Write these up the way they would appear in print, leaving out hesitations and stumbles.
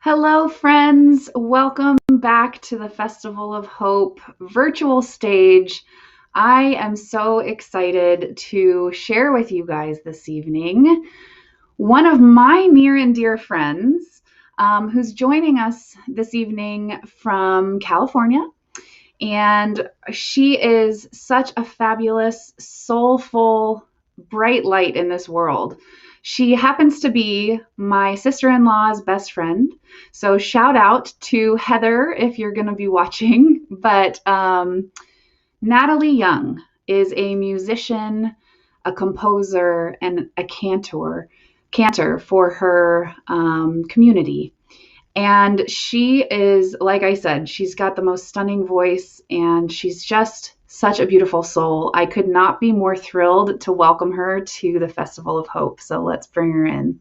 Hello, friends. Welcome back to the Festival of Hope virtual stage. I am so excited to share with you guys this evening one of my near and dear friends who's joining us this evening from California. And she is such a fabulous, soulful, bright light in this world. She happens to be my sister in law's best friend. So, shout out to Heather if you're going to be watching. But Natalie Young is a musician, a composer, and a cantor for her community. And she is, like I said, she's got the most stunning voice and she's just such a beautiful soul. I could not be more thrilled to welcome her to the Festival of Hope. So let's bring her in.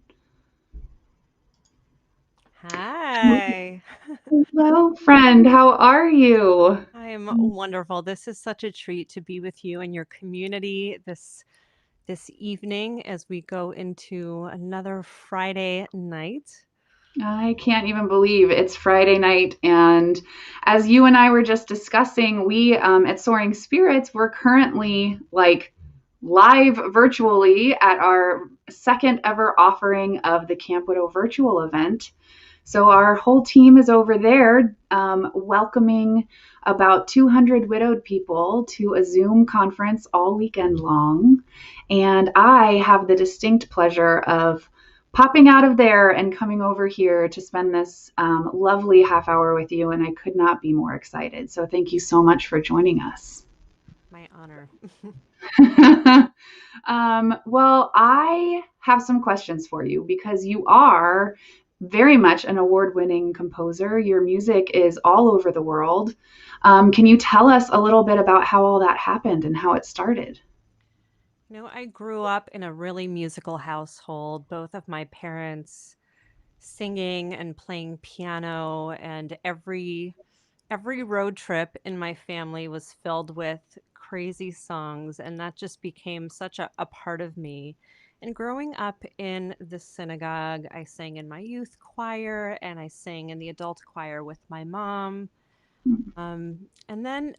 Hi. Hello, friend. How are you? I'm wonderful. This is such a treat to be with you and your community this evening as we go into another Friday night. I can't even believe it's Friday night. And as you and I were just discussing, we at Soaring Spirits, we're currently like live virtually at our second ever offering of the Camp Widow virtual event. So our whole team is over there welcoming about 200 widowed people to a Zoom conference all weekend long. And I have the distinct pleasure of popping out of there and coming over here to spend this lovely half hour with you. And I could not be more excited. So thank you so much for joining us. My honor. Well, I have some questions for you because you are very much an award winning composer. Your music is all over the world. Can you tell us a little bit about how all that happened and how it started? I grew up in a really musical household, both of my parents singing and playing piano, and every road trip in my family was filled with crazy songs, and that just became such a part of me. And growing up in the synagogue, I sang in my youth choir and I sang in the adult choir with my mom. And then,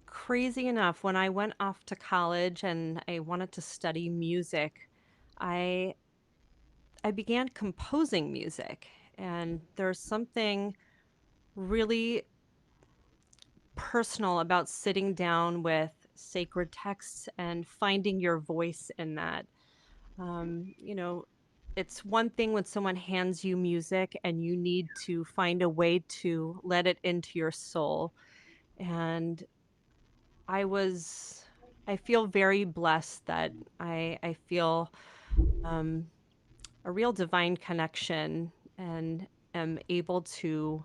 crazy enough, when I went off to college and I wanted to study music, I I began composing music, and there's something really personal about sitting down with sacred texts and finding your voice in that. Um, you know, it's one thing when someone hands you music and you need to find a way to let it into your soul. And I was, I feel very blessed that I feel um, a real divine connection and am able to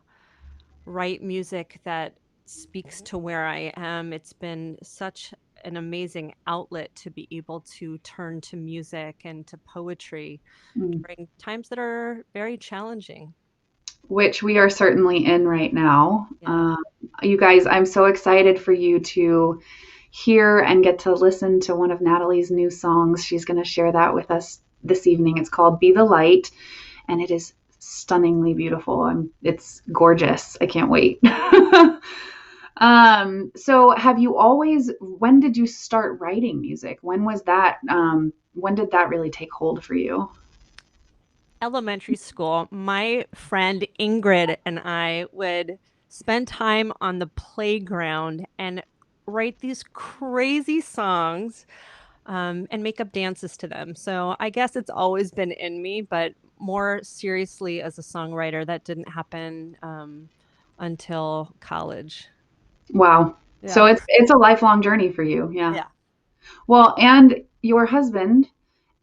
write music that speaks to where I am. It's been such an amazing outlet to be able to turn to music and to poetry Mm. during times that are very challenging. Which we are certainly in right now. Yeah. You guys, I'm so excited for you to hear and get to listen to one of Natalie's new songs. She's going to share that with us this evening. It's called Be the Light, and it is stunningly beautiful. It's gorgeous. I can't wait. So have you always, when did you start writing music? When was that, when did that really take hold for you? Elementary school, my friend Ingrid and I would spend time on the playground and write these crazy songs and make up dances to them. So I guess it's always been in me, but more seriously as a songwriter, that didn't happen until college. Wow. So Yeah. it's a lifelong journey for you. Yeah. Yeah. Well, and your husband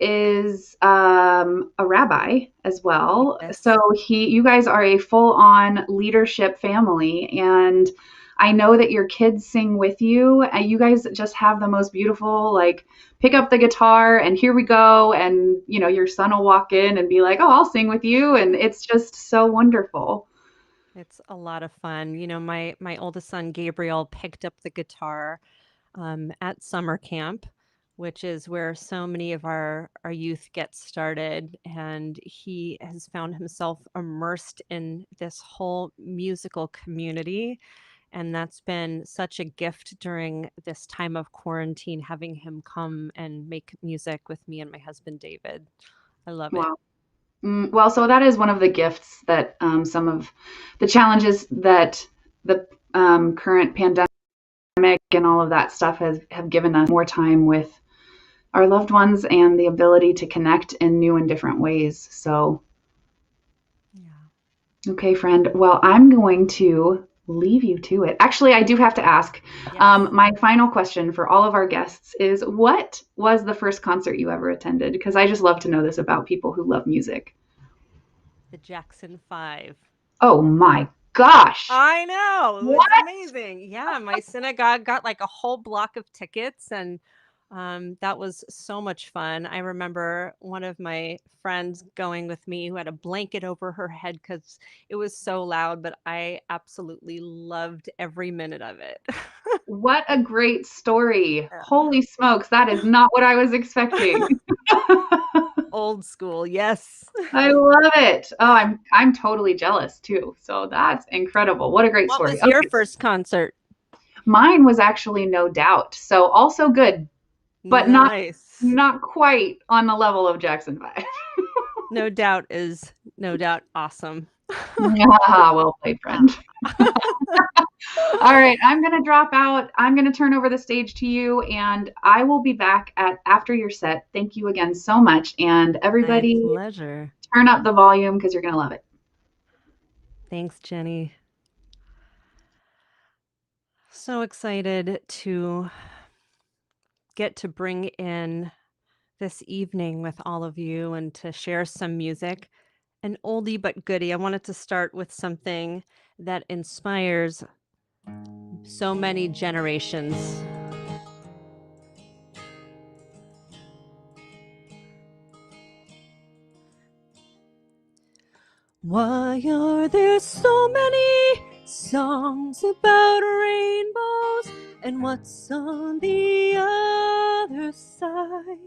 is a rabbi as well. So Yes. you guys are a full-on leadership family, and I know that your kids sing with you, and you guys just have the most beautiful, like, pick up the guitar and here we go, and your son will walk in and be like, "Oh, I'll sing with you," and it's just so wonderful. It's a lot of fun. My oldest son Gabriel picked up the guitar at summer camp which is where so many of our youth get started. And he has found himself immersed in this whole musical community. And that's been such a gift during this time of quarantine, having him come and make music with me and my husband, David. I love it. Wow. Well, so that is one of the gifts that some of the challenges that the current pandemic and all of that stuff have given us more time with our loved ones and the ability to connect in new and different ways. So, Yeah. okay, friend. Well, I'm going to leave you to it. Actually, I do have to ask. Yes. My final question for all of our guests is, what was the first concert you ever attended? Because I just love to know this about people who love music. The Jackson 5. Oh my gosh. I know. It What? was amazing. Yeah, my synagogue got like a whole block of tickets, and that was so much fun. I remember one of my friends going with me who had a blanket over her head because it was so loud, but I absolutely loved every minute of it. What a great story. Yeah. Holy smokes, that is not what I was expecting. Old school, yes. I love it. Oh, I'm totally jealous too. So that's incredible. What a great What story. was your Okay. first concert? Mine was actually No Doubt. So also good, but not Nice. not quite on the level of Jackson 5. No Doubt is no doubt awesome. Yeah, well played, friend. All right, I'm going to drop out. I'm going to turn over the stage to you, and I will be back at after your set. Thank you again so much, and My everybody pleasure. turn up the volume because you're going to love it. Thanks, Jenny. So excited to get to bring in this evening with all of you and to share some music. An oldie but goodie. I wanted to start with something that inspires so many generations. Why are there so many songs about rainbows, and what's on the other side?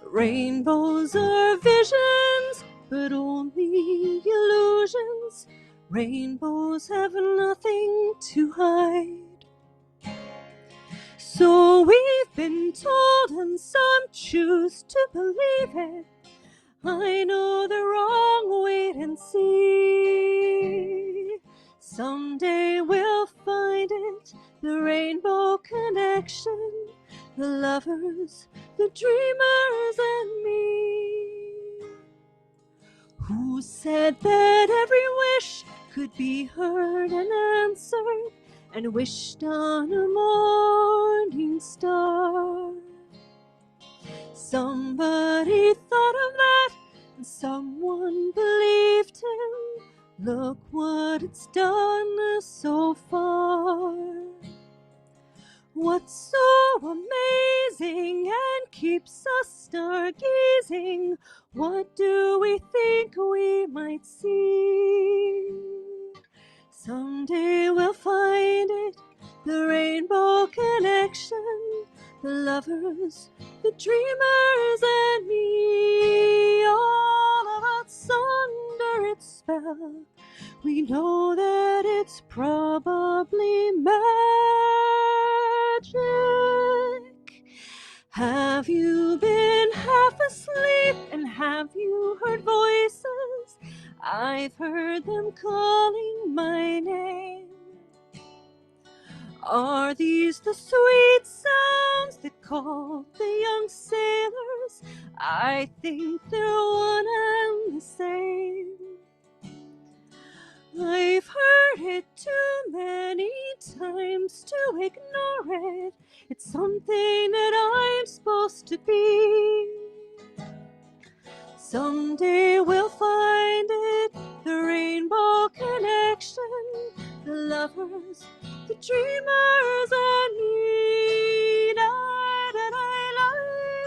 Rainbows are visions, but only illusions. Rainbows have nothing to hide. So we've been told, and some choose to believe it. I know the wrong, wait and see. Someday we'll find it, the rainbow connection, the lovers, the dreamers, and me. Who said that every wish could be heard and answered, and wished on a morning star? Somebody thought of that, and someone believed him. Look what it's done so far. What's so amazing and keeps us stargazing? What do we think we might see? Someday we'll find it, the rainbow connection, the lovers, the dreamers, and me. All of us under its spell. We know that it's probably magic. Have you been half asleep, and have you heard voices? I've heard them calling my name. Are these the sweet sounds that call the young sailors? I think they're one and the same. I've heard it too many times to ignore it. It's something that I'm supposed to be. Someday we'll find it, the rainbow connection, the lovers, the dreamers, and me. Da da da da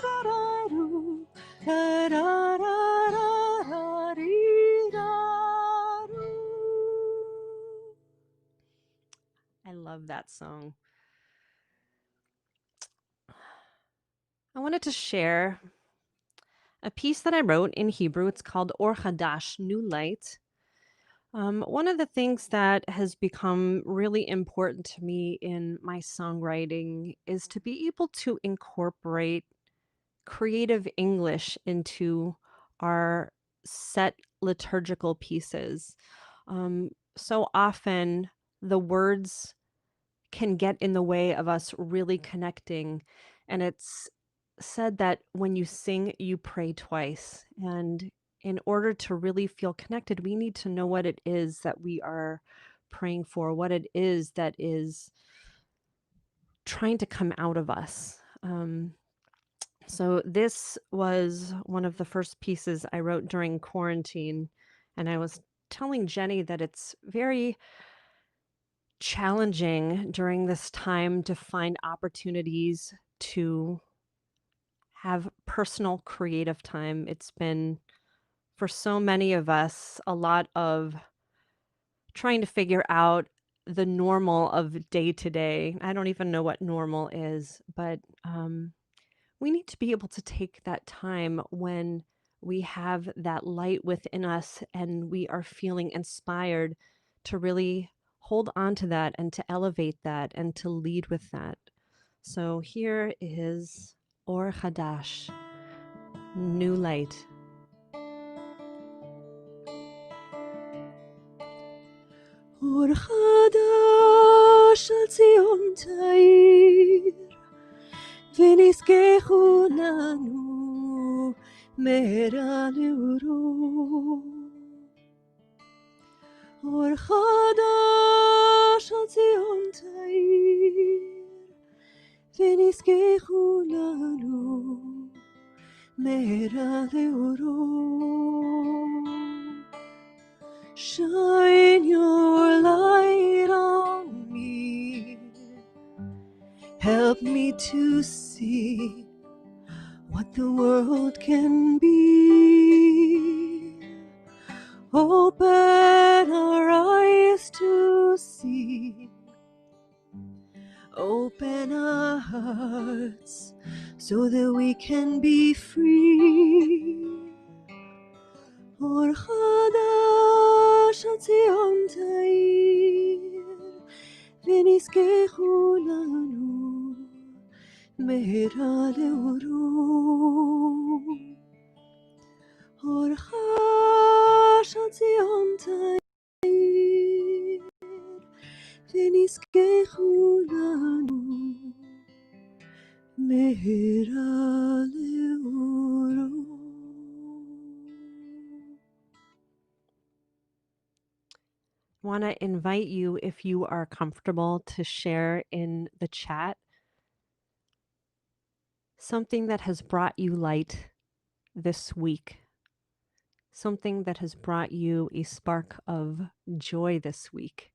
da da do, da da da da da dee, da do. I love that song. I wanted to share a piece that I wrote in Hebrew. It's called Or Hadash, New Light. One of the things that has become really important to me in my songwriting is to be able to incorporate creative English into our set liturgical pieces. So often the words can get in the way of us really connecting. And it's said that when you sing, you pray twice. And in order to really feel connected, we need to know what it is that we are praying for, what it is that is trying to come out of us. So this was one of the first pieces I wrote during quarantine. And I was telling Jenny that it's very challenging during this time to find opportunities to have personal creative time. It's been, for so many of us, a lot of trying to figure out the normal of day to day. I don't even know what normal is, but we need to be able to take that time when we have that light within us and we are feeling inspired to really hold on to that and to elevate that and to lead with that. So here is Or Hadash, New Light. Or Hadash al Zion Tair, ונזכחו לנו מהרה לאורו. אור חדש על ציון תאיר, ונזכחו לנו מהרה לאורו. Shine your light on me, help me to see what the world can be. Open our eyes to see, open our hearts so that we can be free. Or חדש על ציון תאיר, ונזכחו לנו מהרה לאורו. אור חדש על ציון תאיר, ונזכחו לנו מהרה לאורו. I want to invite you, if you are comfortable, to share in the chat something that has brought you light this week, something that has brought you a spark of joy this week.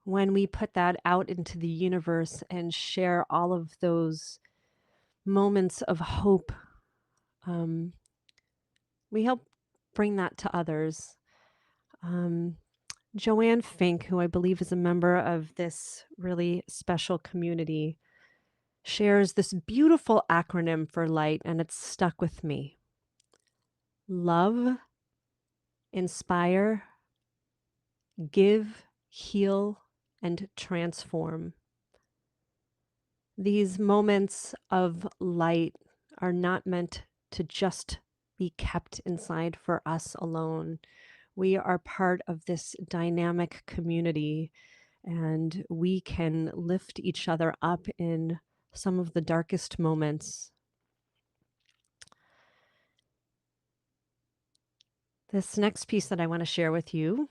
When we put that out into the universe and share all of those moments of hope, we help bring that to others. Joanne Fink, who I believe is a member of this really special community, shares this beautiful acronym for light, and it's stuck with me. Love, inspire, give, heal, and transform. These moments of light are not meant to just be kept inside for us alone. We are part of this dynamic community, and we can lift each other up in some of the darkest moments. This next piece that I want to share with you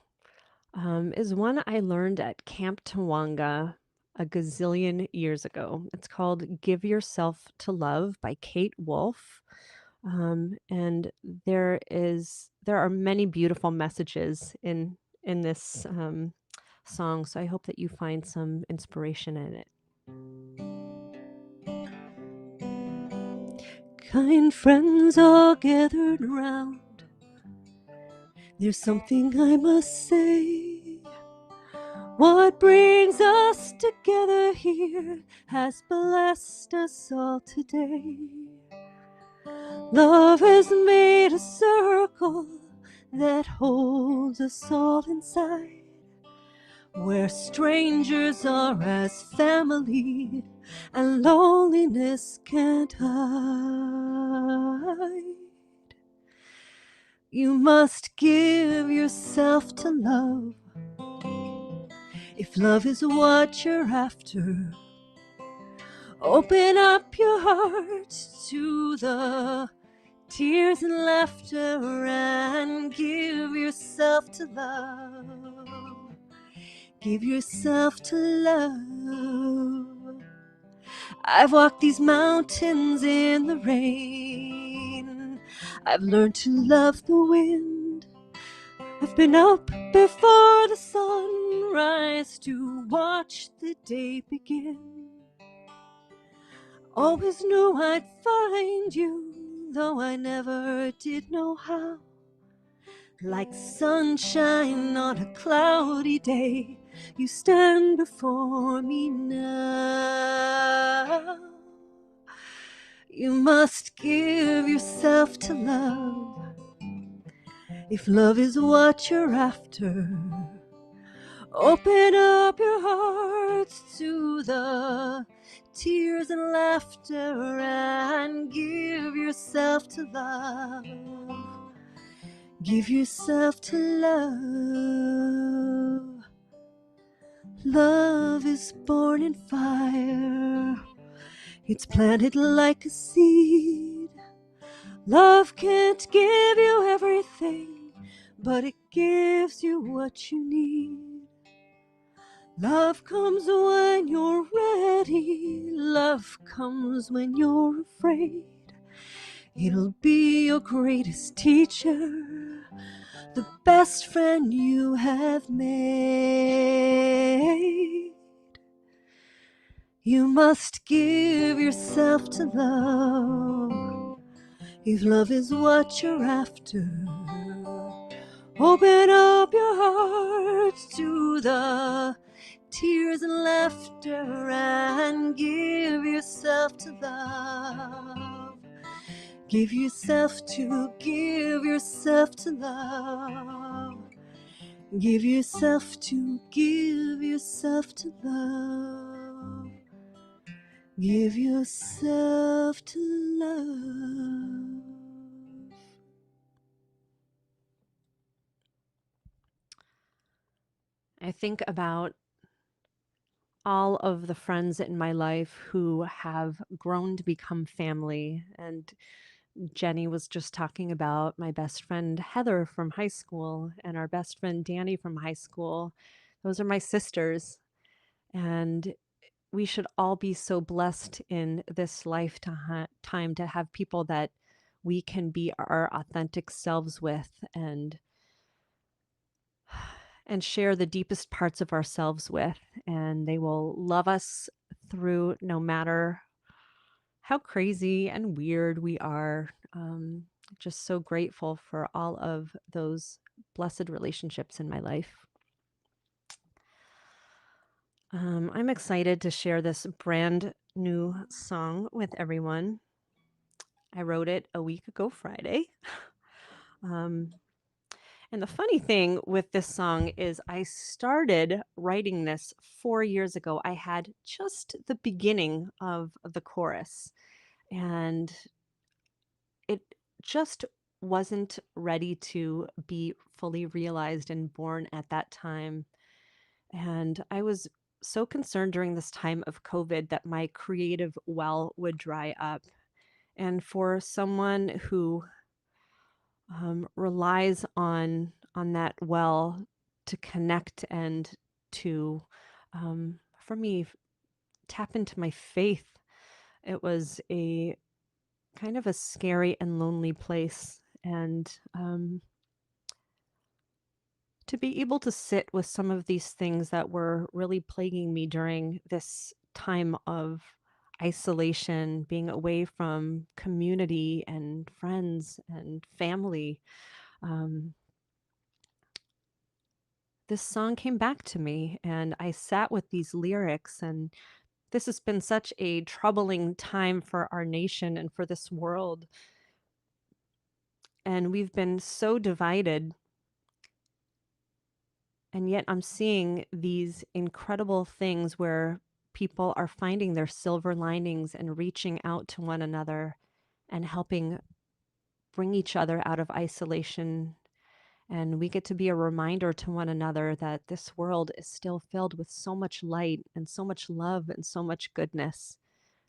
is one I learned at Camp Tawanga a gazillion years ago. It's called Give Yourself to Love by Kate Wolf. And there are many beautiful messages in this song, so I hope that you find some inspiration in it. Kind friends all gathered round, there's something I must say. What brings us together here has blessed us all today. Love has made a circle that holds us all inside, where strangers are as family and loneliness can't hide. You must give yourself to love if love is what you're after. Open up your heart to the tears and laughter and give yourself to love. Give yourself to love. I've walked these mountains in the rain. I've learned to love the wind. I've been up before the sun rise to watch the day begin. Always knew I'd find you, though I never did know how. Like sunshine on a cloudy day, you stand before me now. You must give yourself to love if love is what you're after. Open up your hearts to the tears and laughter and give yourself to love. Give yourself to love. Love is born in fire. It's planted like a seed. Love can't give you everything, but it gives you what you need. Love comes when you're ready. Love comes when you're afraid. It'll be your greatest teacher, the best friend you have made. You must give yourself to love if love is what you're after. Open up your hearts to the tears and laughter and give yourself to love. Give yourself to love. Give yourself to love. Give yourself to love. Give yourself to love. I think about all of the friends in my life who have grown to become family. And Jenny was just talking about my best friend Heather from high school and our best friend Danny from high school. Those are my sisters. And we should all be so blessed in this lifetime to have people that we can be our authentic selves with and share the deepest parts of ourselves with, and they will love us through no matter how crazy and weird we are. Just so grateful for all of those blessed relationships in my life. I'm excited to share this brand new song with everyone. I wrote it a week ago Friday. Um, And the funny thing with this song is I started writing this 4 years ago. I had just the beginning of the chorus, and it just wasn't ready to be fully realized and born at that time. And I was so concerned during this time of COVID that my creative well would dry up. And for someone who relies on that well to connect and to, for me, tap into my faith. It was a kind of a scary and lonely place, and to be able to sit with some of these things that were really plaguing me during this time of isolation, being away from community and friends and family. Um, this song came back to me and I sat with these lyrics. And this has been such a troubling time for our nation and for this world. And we've been so divided. And yet I'm seeing these incredible things where people are finding their silver linings and reaching out to one another and helping bring each other out of isolation. And we get to be a reminder to one another that this world is still filled with so much light and so much love and so much goodness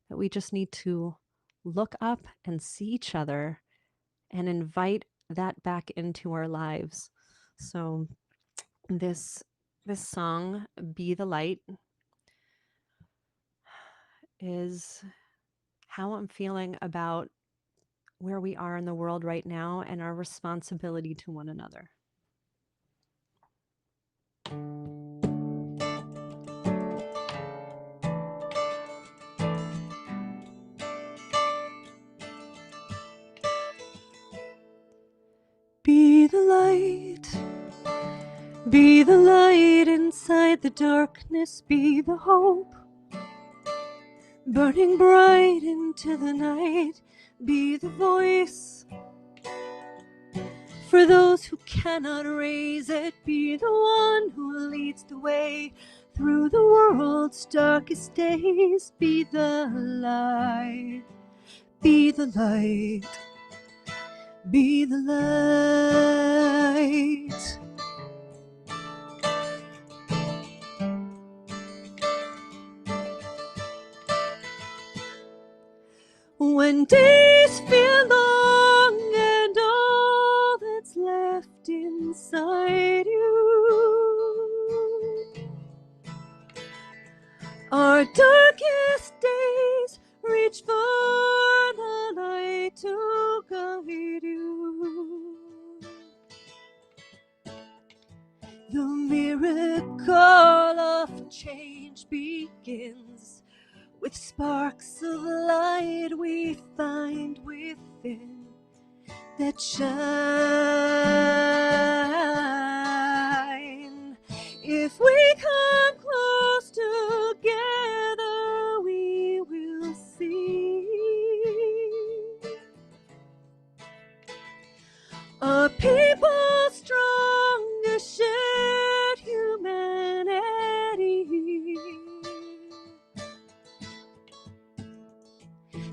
that we just need to look up and see each other and invite that back into our lives. So this song, Be the Light, is how I'm feeling about where we are in the world right now and our responsibility to one another. Be the light. Be the light inside the darkness. Be the hope burning bright into the night. Be the voice for those who cannot raise it. Be the one who leads the way through the world's darkest days. Be the light. Be the light. Be the light. When days feel long and all that's left inside you are darkest days, reach for the light to guide you. The miracle of change begins with sparks of light we find within that shine. If we come close together, we will see a people strong as shared humanity,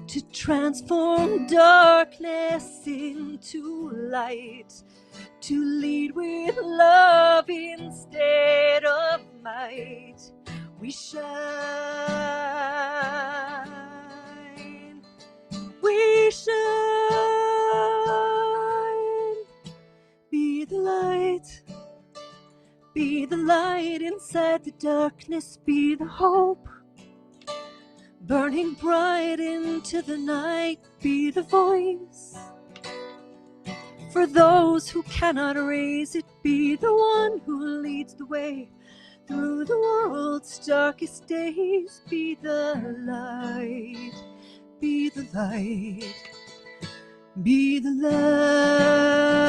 to transform darkness into light, to lead with love instead of might. We shine, we shine. Be the light. Be the light inside the darkness. Be the hope burning bright into the night. Be the voice for those who cannot raise it. Be the one who leads the way through the world's darkest days. Be the light. Be the light. Be the light.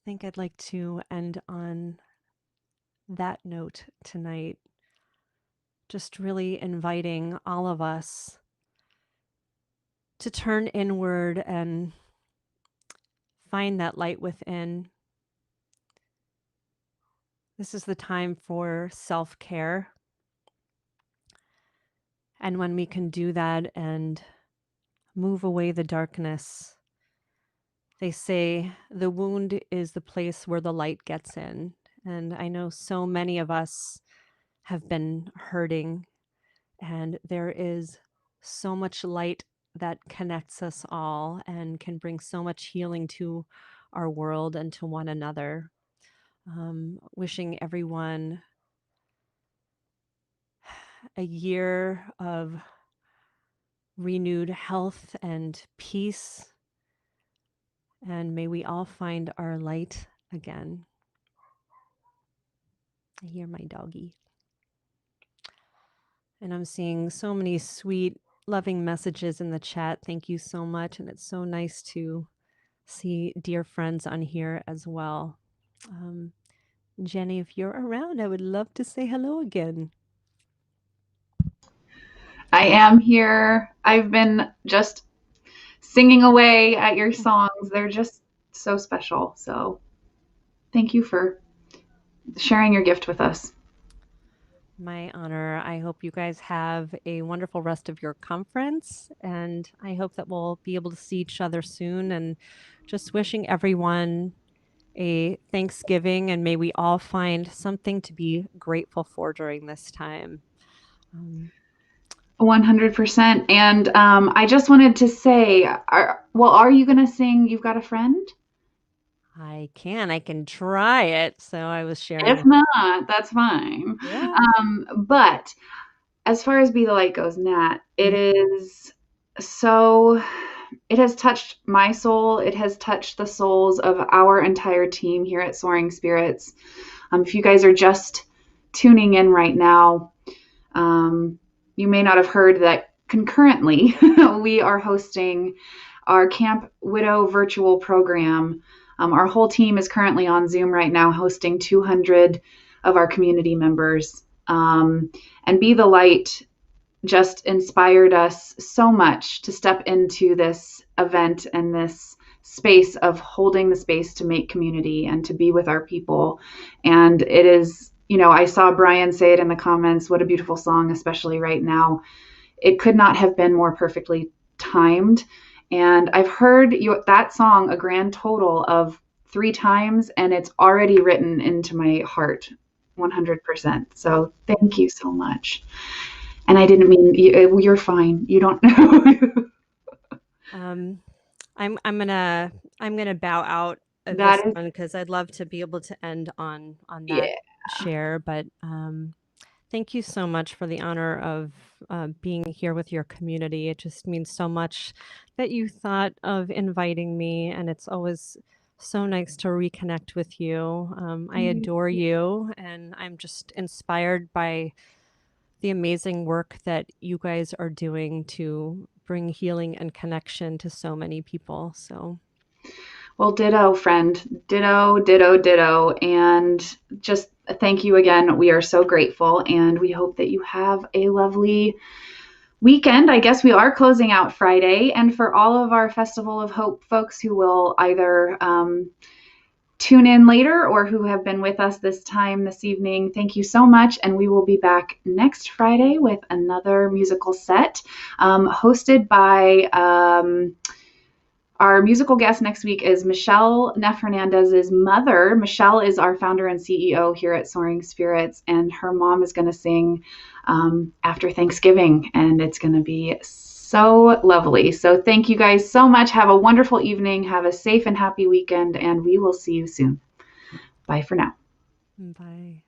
I think I'd like to end on that note tonight, just really inviting all of us to turn inward and find that light within. This is the time for self-care. And when we can do that and move away the darkness, they say the wound is the place where the light gets in. And I know so many of us have been hurting, and there is so much light that connects us all and can bring so much healing to our world and to one another. Wishing everyone a year of renewed health and peace. And may we all find our light again. I hear my doggy. And I'm seeing so many sweet, loving messages in the chat. Thank you so much. And it's so nice to see dear friends on here as well. Jenny, if you're around, I would love to say hello again. I am here. I've been just singing away at your songs. They're just so special. So thank you for sharing your gift with us. My honor. I hope you guys have a wonderful rest of your conference, and I hope that we'll be able to see each other soon. And just wishing everyone a Thanksgiving, and may we all find something to be grateful for during this time. 100%. And I just wanted to say, are you going to sing You've Got a Friend? I can try it. So I was sharing If with. not, that's fine. Yeah. But as far as Be the Light goes, Nat, it Mhm. is so, it has touched my soul. It has touched the souls of our entire team here at Soaring Spirits. If you guys are just tuning in right now, you may not have heard that concurrently we are hosting our Camp Widow virtual program. Our whole team is currently on Zoom right now hosting 200 of our community members. And Be the Light just inspired us so much to step into this event and this space of holding the space to make community and to be with our people. And it is, I saw Brian say it in the comments, what a beautiful song, especially right now. It could not have been more perfectly timed. And I've heard that song a grand total of 3 times, and it's already written into my heart 100%. So thank you so much. And I didn't mean you're fine. You don't know. I'm gonna bow out of this That is, one because I'd love to be able to end on that yeah. share, but thank you so much for the honor of being here with your community. It just means so much that you thought of inviting me, and it's always so nice to reconnect with you. I adore you, and I'm just inspired by the amazing work that you guys are doing to bring healing and connection to so many people. So, Well, ditto, friend. Ditto, ditto, ditto. And just thank you again. We are so grateful, and we hope that you have a lovely weekend. I guess we are closing out Friday. And for all of our Festival of Hope folks who will either tune in later or who have been with us this evening, thank you so much. And we will be back next Friday with another musical set hosted by. Our musical guest next week is Michelle Neff Hernandez's mother. Michelle is our founder and CEO here at Soaring Spirits, and her mom is going to sing after Thanksgiving, and it's going to be so lovely. So thank you guys so much. Have a wonderful evening. Have a safe and happy weekend, and we will see you soon. Bye for now. bye.